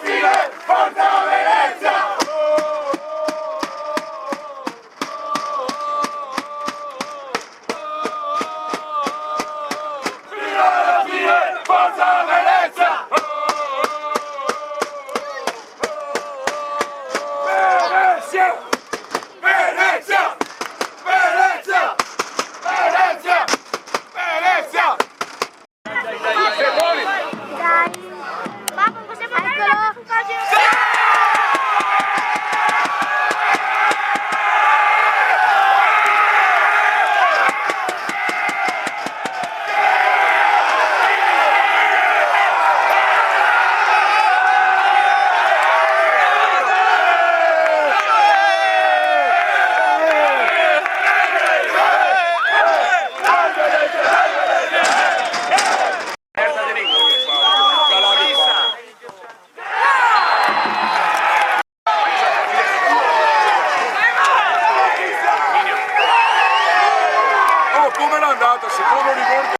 Forza Venezia! Forza Venezia! Venezia! Venezia! Venezia! Venezia! Venezia! Se vuoi! Dai! Papà, possiamo fare una pagina? Come l'è andata? Secondo rigore